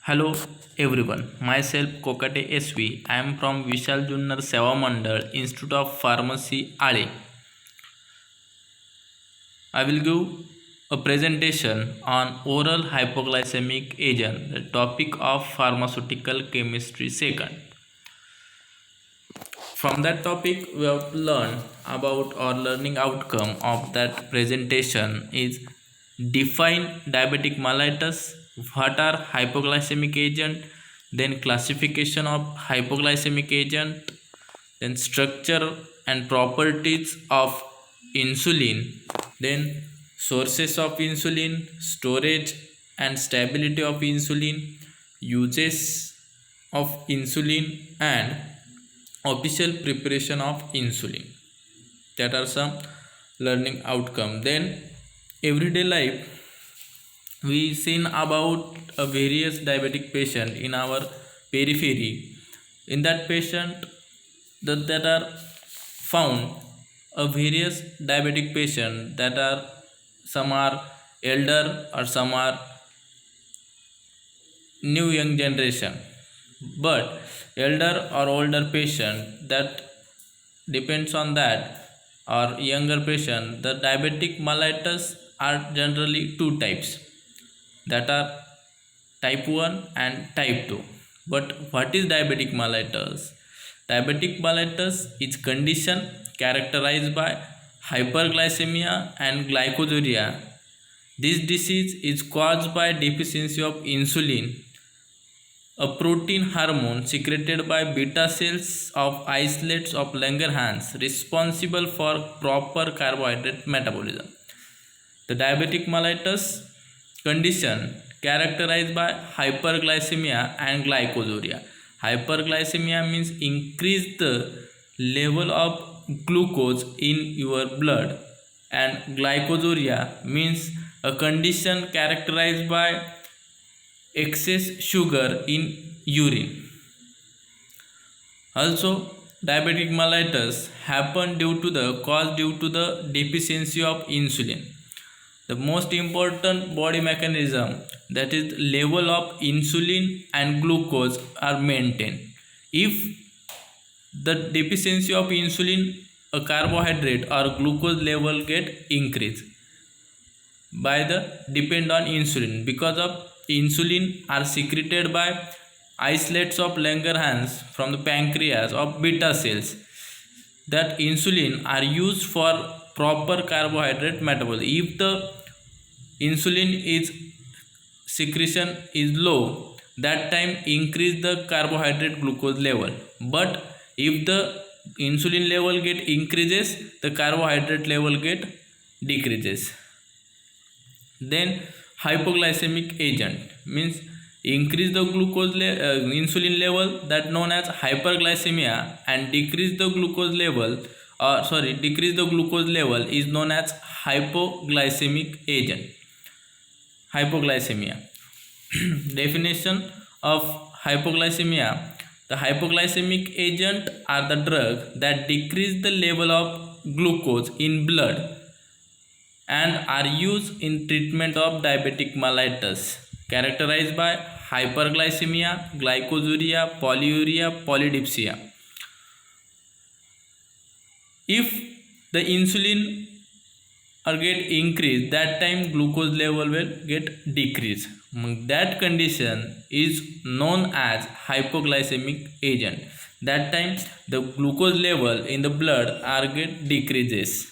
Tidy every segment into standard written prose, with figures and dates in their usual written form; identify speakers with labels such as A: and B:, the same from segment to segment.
A: Hello everyone, myself Kokate SV. I am from Vishal Junnar Seva Mandal, Institute of Pharmacy, Ale. I will give a presentation on oral hypoglycemic agent, the topic of pharmaceutical chemistry second. From that topic, we have learned about or learning outcome of that presentation is define diabetic mellitus, what are hypoglycemic agent, then classification of hypoglycemic agent, then structure and properties of insulin, then sources of insulin, storage and stability of insulin, uses of insulin, and official preparation of insulin. That are some learning outcome. Then everyday life we seen about a various diabetic patient in our periphery. In that patient that are found a various diabetic patient that are some are elder or some are new young generation, but elder or older patient, that depends on that, or younger patient, the diabetic mellitus are generally two types, that are type 1 and type 2. But what is diabetic mellitus? Diabetic mellitus is condition characterized by hyperglycemia and glycosuria. This disease is caused by deficiency of insulin, a protein hormone secreted by beta cells of islets of Langerhans responsible for proper carbohydrate metabolism. The diabetic mellitus condition characterized by hyperglycemia and glycosuria. Hyperglycemia means increase the level of glucose in your blood, and glycosuria means a condition characterized by excess sugar in urine. Also, diabetic mellitus happen due to the deficiency of insulin. The most important body mechanism, that is level of insulin and glucose, are maintained. If the deficiency of insulin, a carbohydrate or glucose level get increased by the depend on insulin, because of insulin are secreted by islets of Langerhans from the pancreas of beta cells. That insulin are used for proper carbohydrate metabolism. If the insulin is secretion is low, that time increase the carbohydrate glucose level. But if the insulin level get increases, the carbohydrate level get decreases. Then hypoglycemic agent means increase the insulin level, that known as hyperglycemia, and decrease the glucose level, decrease the glucose level is known as hypoglycemic agent. Hypoglycemia definition of hypoglycemia: the hypoglycemic agent are the drug that decrease the level of glucose in blood and are used in treatment of diabetic mellitus, characterized by hyperglycemia, glycosuria, polyuria, polydipsia. If the insulin or get increased, that time glucose level will get decreased. That condition is known as hypoglycemic agent. That time the glucose level in the blood are get decreases.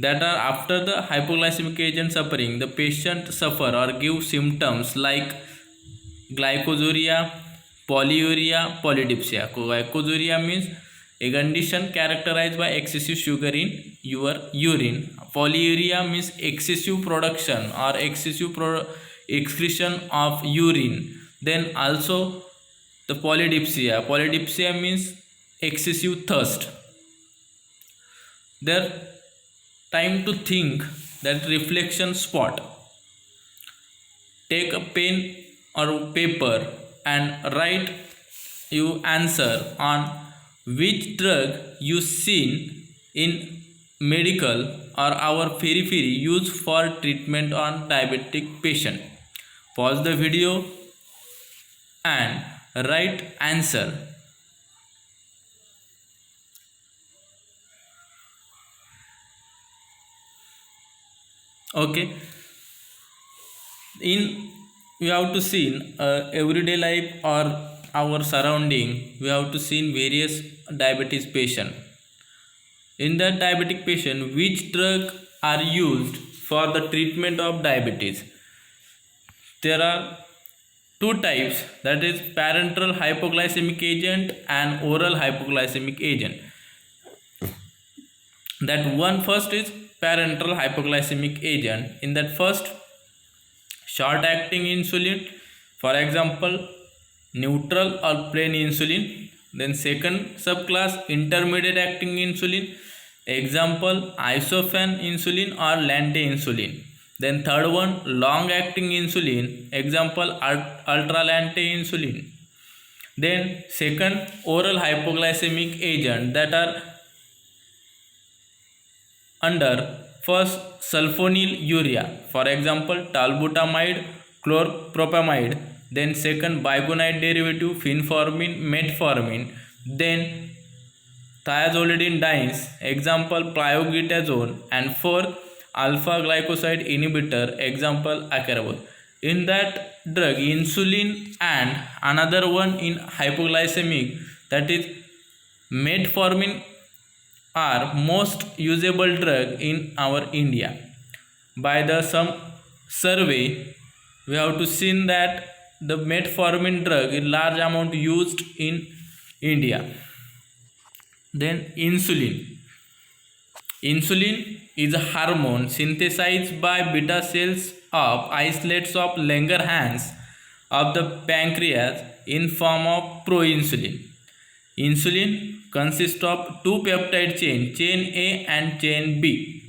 A: That are after the hypoglycemic agent suffering, the patient suffer or give symptoms like glycosuria, polyuria, polydipsia. Glycosuria means a condition characterized by excessive sugar in your urine. Polyuria means excessive production or excessive excretion of urine. Then also the polydipsia. Polydipsia means excessive thirst. There time to think, that reflection spot. Take a pen or paper and write your answer on which drug you seen in medical or our periphery used for treatment on diabetic patient. Pause the video and write answer. Okay. In we have to see in everyday life or our surrounding, we have to see in various diabetes patient. In that diabetic patient, which drug are used for the treatment of diabetes? There are two types, that is parenteral hypoglycemic agent and oral hypoglycemic agent. That one first is parenteral hypoglycemic agent. In that first, short acting insulin, for example neutral or plain insulin. Then second subclass, intermediate acting insulin, example isofen insulin or lante insulin. Then third one, long acting insulin, example ultra lante insulin. Then second, oral hypoglycemic agent that are under first sulfonylurea, for example talbutamide, chlorpropamide. Then second, biguanide derivative, fenformin, metformin. Then thiazolidine, example pioglitazone. And fourth, alpha glycoside inhibitor, example acarbose. In that drug insulin and another one in hypoglycemic, that is metformin, are most usable drug in our India. By the some survey, we have to see that the metformin drug is large amount used in India. Then insulin. Insulin is a hormone synthesized by beta cells of isolates of Langerhans of the pancreas in form of proinsulin. Insulin consists of two peptide chain, chain A and chain B,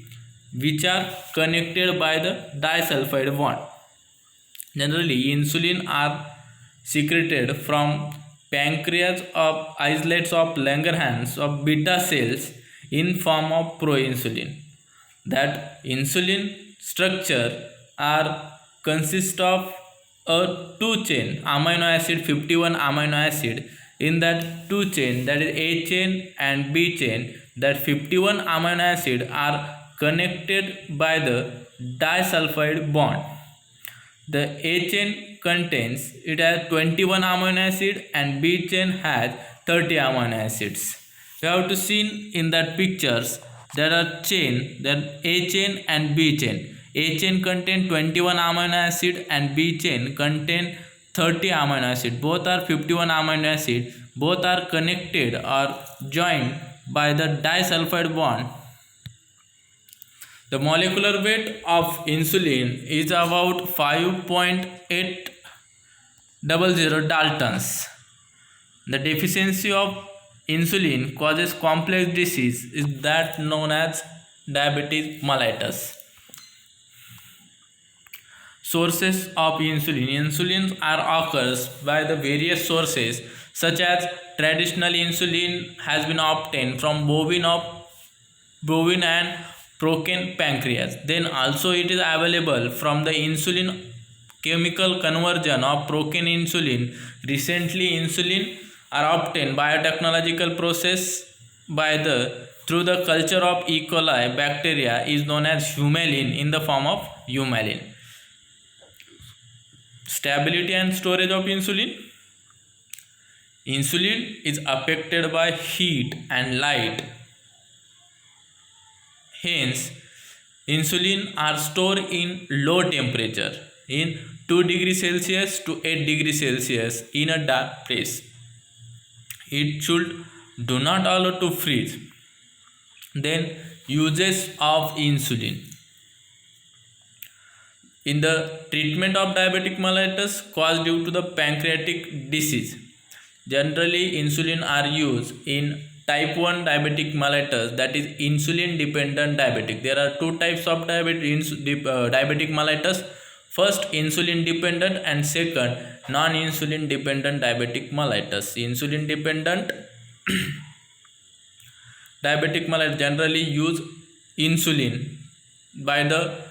A: which are connected by the disulfide bond. Generally, insulin are secreted from pancreas of isolates of Langerhans of beta cells in form of proinsulin. That insulin structure are consist of a two chain amino acid, 51 amino acid. In that two chain, that is A chain and B chain, that 51 amino acid are connected by the disulfide bond. The A chain contains, it has 21 amino acid and B chain has 30 amino acids. You have to see in that pictures there are chain, then A chain and B chain. A chain contain 21 amino acid and B chain contain 30 amino acid. Both are 51 amino acid. Both are connected or joined by the disulfide bond. The molecular weight of insulin is about 5.800 Daltons. The deficiency of insulin causes complex disease is that known as diabetes mellitus. Sources of insulin. Insulin are occurs by the various sources such as traditional insulin has been obtained from bovine and porcine pancreas. Then also it is available from the insulin chemical conversion of porcine insulin. Recently insulin are obtained biotechnological process by the through the culture of E. coli bacteria is known as humulin in the form of humulin. Stability and storage of insulin. Insulin is affected by heat and light. Hence, insulin are stored in low temperature in 2 degrees Celsius to 8 degrees Celsius in a dark place. It should do not allow to freeze. Then uses of insulin. In the treatment of diabetic mellitus caused due to the pancreatic disease, generally insulin are used in type 1 diabetic mellitus, that is insulin dependent diabetic. There are two types of diabetic mellitus. First, insulin dependent, and second, non-insulin dependent diabetic mellitus. Insulin dependent diabetic mellitus generally use insulin by the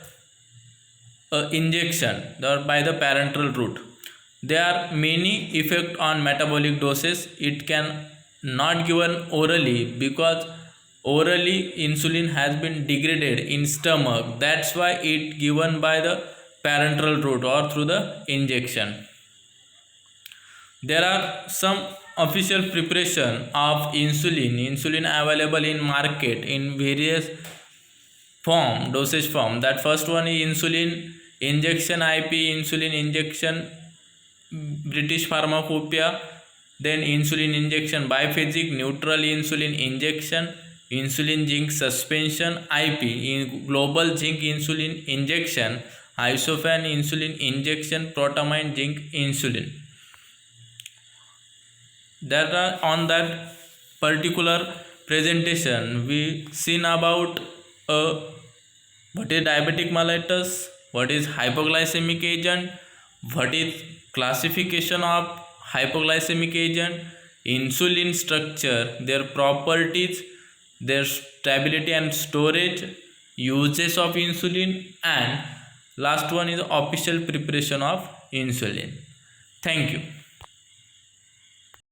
A: injection or by the parenteral route. There are many effects on metabolic doses. It can not given orally because orally insulin has been degraded in stomach. That's why it given by the parenteral route or through the injection. There are some official preparation of insulin available in market in various form, dosage form. That first one is insulin injection IP, insulin injection British Pharmacopoeia, then insulin injection biphasic, neutral insulin injection, insulin zinc suspension IP, in global zinc insulin injection, isofen insulin injection, protamine zinc insulin. That are on that particular presentation we seen about what is diabetic mellitus, what is hypoglycemic agent, what is classification of hypoglycemic agent, insulin structure, their properties, their stability and storage, uses of insulin, and last one is official preparation of insulin. Thank you.